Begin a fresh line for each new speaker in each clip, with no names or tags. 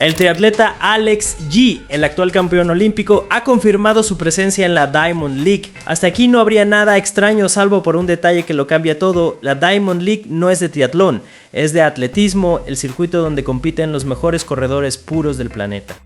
El triatleta Alex Yee, el actual campeón olímpico, ha confirmado su presencia en la Diamond League. Hasta aquí no habría nada extraño salvo por un detalle que lo cambia todo. La Diamond League no es de triatlón, es de atletismo, el circuito donde compiten los mejores corredores puros del planeta.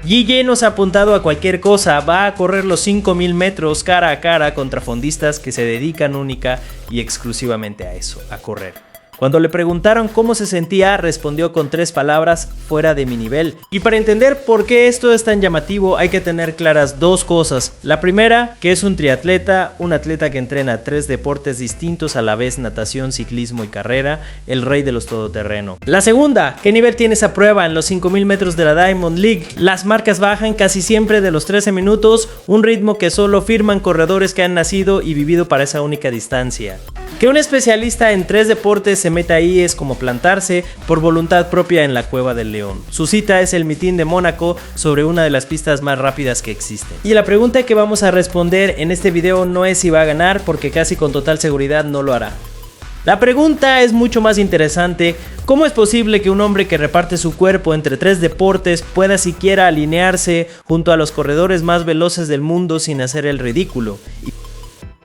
Yee no se ha apuntado a cualquier cosa, va a correr los 5000 metros cara a cara contra fondistas que se dedican única y exclusivamente a eso, a correr. Cuando le preguntaron cómo se sentía, respondió con 3 palabras: fuera de mi nivel. Y para entender por qué esto es tan llamativo, hay que tener claras 2 cosas. La primera, que es un triatleta, un atleta que entrena 3 deportes distintos a la vez: natación, ciclismo y carrera, el rey de los todoterreno. La segunda, ¿qué nivel tiene esa prueba? En los 5000 metros de la Diamond League, las marcas bajan casi siempre de los 13 minutos, un ritmo que solo firman corredores que han nacido y vivido para esa única distancia. Que un especialista en 3 deportes se meta ahí es como plantarse por voluntad propia en la Cueva del León. Su cita es el mitin de Mónaco sobre una de las pistas más rápidas que existen. Y la pregunta que vamos a responder en este video no es si va a ganar, porque casi con total seguridad no lo hará. La pregunta es mucho más interesante: ¿cómo es posible que un hombre que reparte su cuerpo entre 3 deportes pueda siquiera alinearse junto a los corredores más veloces del mundo sin hacer el ridículo?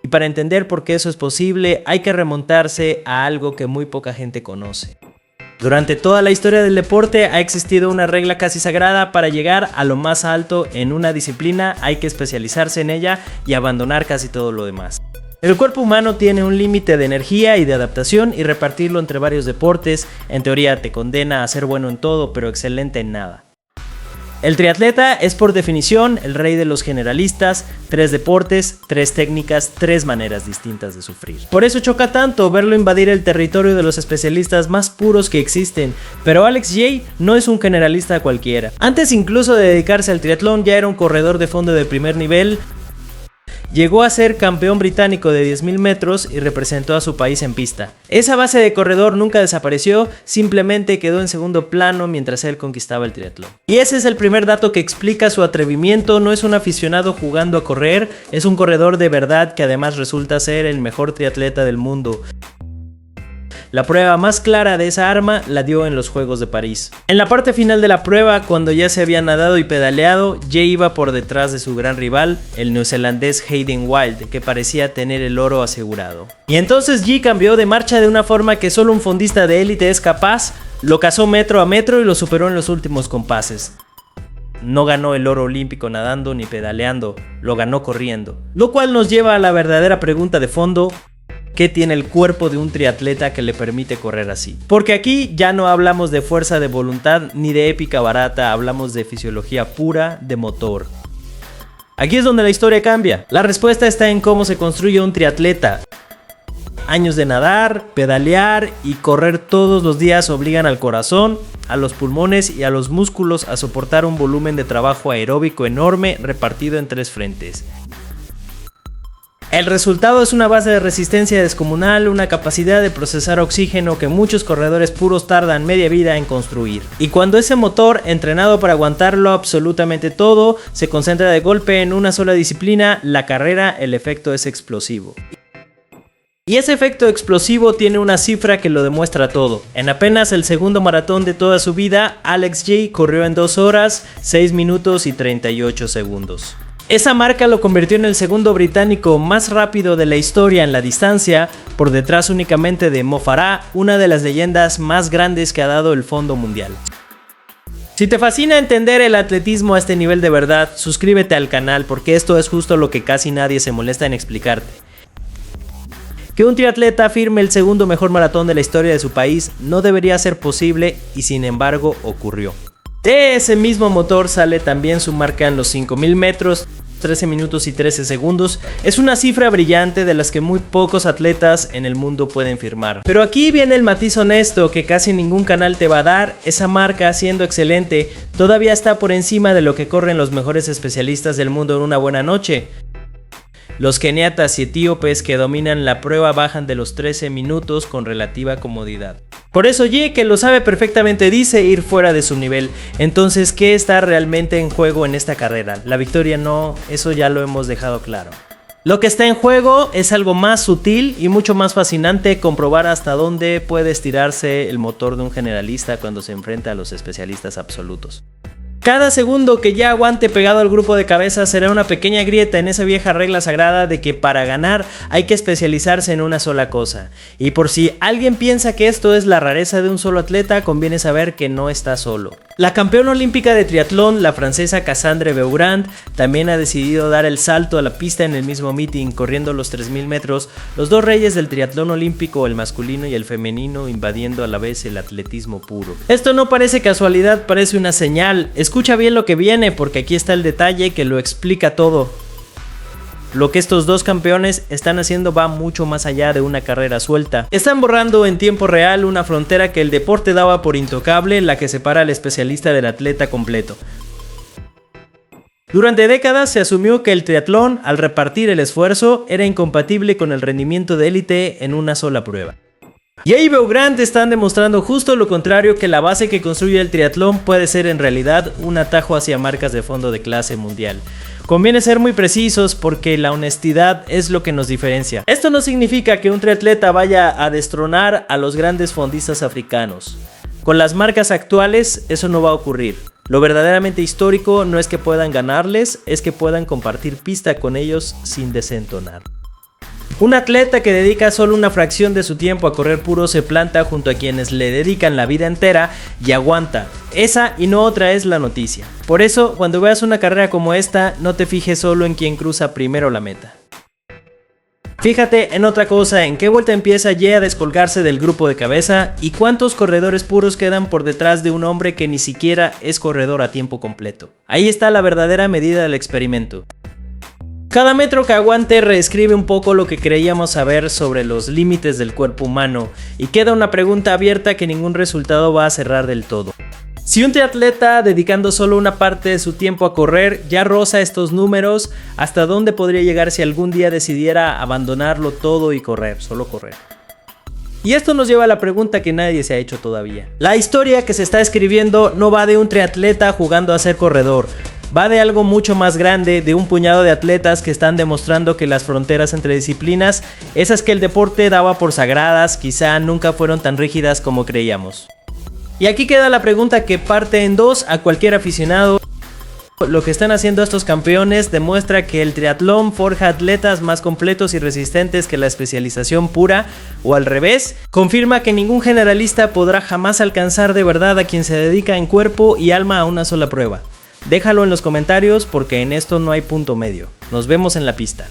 Y para entender por qué eso es posible, hay que remontarse a algo que muy poca gente conoce. Durante toda la historia del deporte ha existido una regla casi sagrada: para llegar a lo más alto en una disciplina hay que especializarse en ella y abandonar casi todo lo demás. El cuerpo humano tiene un límite de energía y de adaptación, y repartirlo entre varios deportes en teoría te condena a ser bueno en todo pero excelente en nada. El triatleta es por definición el rey de los generalistas: 3 deportes, 3 técnicas, 3 maneras distintas de sufrir. Por eso choca tanto verlo invadir el territorio de los especialistas más puros que existen. Pero Alex Yee no es un generalista cualquiera. Antes incluso de dedicarse al triatlón ya era un corredor de fondo de primer nivel. Llegó a ser campeón británico de 10.000 metros y representó a su país en pista. Esa base de corredor nunca desapareció, simplemente quedó en segundo plano mientras él conquistaba el triatlón. Y ese es el primer dato que explica su atrevimiento: no es un aficionado jugando a correr, es un corredor de verdad que además resulta ser el mejor triatleta del mundo. La prueba más clara de esa arma la dio en los Juegos de París. En la parte final de la prueba, cuando ya se había nadado y pedaleado, Yee iba por detrás de su gran rival, el neozelandés Hayden Wilde, que parecía tener el oro asegurado. Y entonces Yee cambió de marcha de una forma que solo un fondista de élite es capaz, lo cazó metro a metro y lo superó en los últimos compases. No ganó el oro olímpico nadando ni pedaleando, lo ganó corriendo. Lo cual nos lleva a la verdadera pregunta de fondo: ¿qué tiene el cuerpo de un triatleta que le permite correr así? Porque aquí ya no hablamos de fuerza de voluntad ni de épica barata, hablamos de fisiología pura, de motor. Aquí es donde la historia cambia. La respuesta está en cómo se construye un triatleta. Años de nadar, pedalear y correr todos los días obligan al corazón, a los pulmones y a los músculos a soportar un volumen de trabajo aeróbico enorme repartido en 3 frentes. El resultado es una base de resistencia descomunal, una capacidad de procesar oxígeno que muchos corredores puros tardan media vida en construir. Y cuando ese motor, entrenado para aguantarlo absolutamente todo, se concentra de golpe en una sola disciplina, la carrera, el efecto es explosivo. Y ese efecto explosivo tiene una cifra que lo demuestra todo. En apenas el segundo maratón de toda su vida, Alex Yee corrió en 2 horas, 6 minutos y 38 segundos. Esa marca lo convirtió en el segundo británico más rápido de la historia en la distancia, por detrás únicamente de Mo Farah, una de las leyendas más grandes que ha dado el fondo mundial. Si te fascina entender el atletismo a este nivel de verdad, suscríbete al canal, porque esto es justo lo que casi nadie se molesta en explicarte. Que un triatleta firme el segundo mejor maratón de la historia de su país no debería ser posible, y sin embargo ocurrió. De ese mismo motor sale también su marca en los 5000 metros, 13 minutos y 13 segundos. Es una cifra brillante de las que muy pocos atletas en el mundo pueden firmar. Pero aquí viene el matiz honesto que casi ningún canal te va a dar. Esa marca, siendo excelente, todavía está por encima de lo que corren los mejores especialistas del mundo en una buena noche. Los keniatas y etíopes que dominan la prueba bajan de los 13 minutos con relativa comodidad. Por eso Yee, que lo sabe perfectamente, dice ir fuera de su nivel. Entonces, ¿qué está realmente en juego en esta carrera? La victoria no, eso ya lo hemos dejado claro. Lo que está en juego es algo más sutil y mucho más fascinante: comprobar hasta dónde puede estirarse el motor de un generalista cuando se enfrenta a los especialistas absolutos. Cada segundo que ya aguante pegado al grupo de cabeza será una pequeña grieta en esa vieja regla sagrada de que para ganar hay que especializarse en una sola cosa. Y por si alguien piensa que esto es la rareza de un solo atleta, conviene saber que no está solo. La campeona olímpica de triatlón, la francesa Cassandre Beaugrand, también ha decidido dar el salto a la pista en el mismo meeting, corriendo los 3000 metros, los dos reyes del triatlón olímpico, el masculino y el femenino, invadiendo a la vez el atletismo puro. Esto no parece casualidad, parece una señal. Escucha bien lo que viene, porque aquí está el detalle que lo explica todo. Lo que estos dos campeones están haciendo va mucho más allá de una carrera suelta. Están borrando en tiempo real una frontera que el deporte daba por intocable, la que separa al especialista del atleta completo. Durante décadas se asumió que el triatlón, al repartir el esfuerzo, era incompatible con el rendimiento de élite en una sola prueba. Y ahí Beaugrand están demostrando justo lo contrario, que la base que construye el triatlón puede ser en realidad un atajo hacia marcas de fondo de clase mundial. Conviene ser muy precisos porque la honestidad es lo que nos diferencia. Esto no significa que un triatleta vaya a destronar a los grandes fondistas africanos. Con las marcas actuales eso no va a ocurrir. Lo verdaderamente histórico no es que puedan ganarles, es que puedan compartir pista con ellos sin desentonar. Un atleta que dedica solo una fracción de su tiempo a correr puro se planta junto a quienes le dedican la vida entera y aguanta. Esa y no otra es la noticia. Por eso, cuando veas una carrera como esta, no te fijes solo en quien cruza primero la meta. Fíjate en otra cosa: en qué vuelta empieza ya a descolgarse del grupo de cabeza y cuántos corredores puros quedan por detrás de un hombre que ni siquiera es corredor a tiempo completo. Ahí está la verdadera medida del experimento. Cada metro que aguante reescribe un poco lo que creíamos saber sobre los límites del cuerpo humano, y queda una pregunta abierta que ningún resultado va a cerrar del todo. Si un triatleta, dedicando solo una parte de su tiempo a correr, ya roza estos números, ¿hasta dónde podría llegar si algún día decidiera abandonarlo todo y correr, solo correr? Y esto nos lleva a la pregunta que nadie se ha hecho todavía. La historia que se está escribiendo no va de un triatleta jugando a ser corredor. Va de algo mucho más grande, de un puñado de atletas que están demostrando que las fronteras entre disciplinas, esas que el deporte daba por sagradas, quizá nunca fueron tan rígidas como creíamos. Y aquí queda la pregunta que parte en dos a cualquier aficionado. Lo que están haciendo estos campeones demuestra que el triatlón forja atletas más completos y resistentes que la especialización pura, o al revés, confirma que ningún generalista podrá jamás alcanzar de verdad a quien se dedica en cuerpo y alma a una sola prueba. Déjalo en los comentarios porque en esto no hay punto medio. Nos vemos en la pista.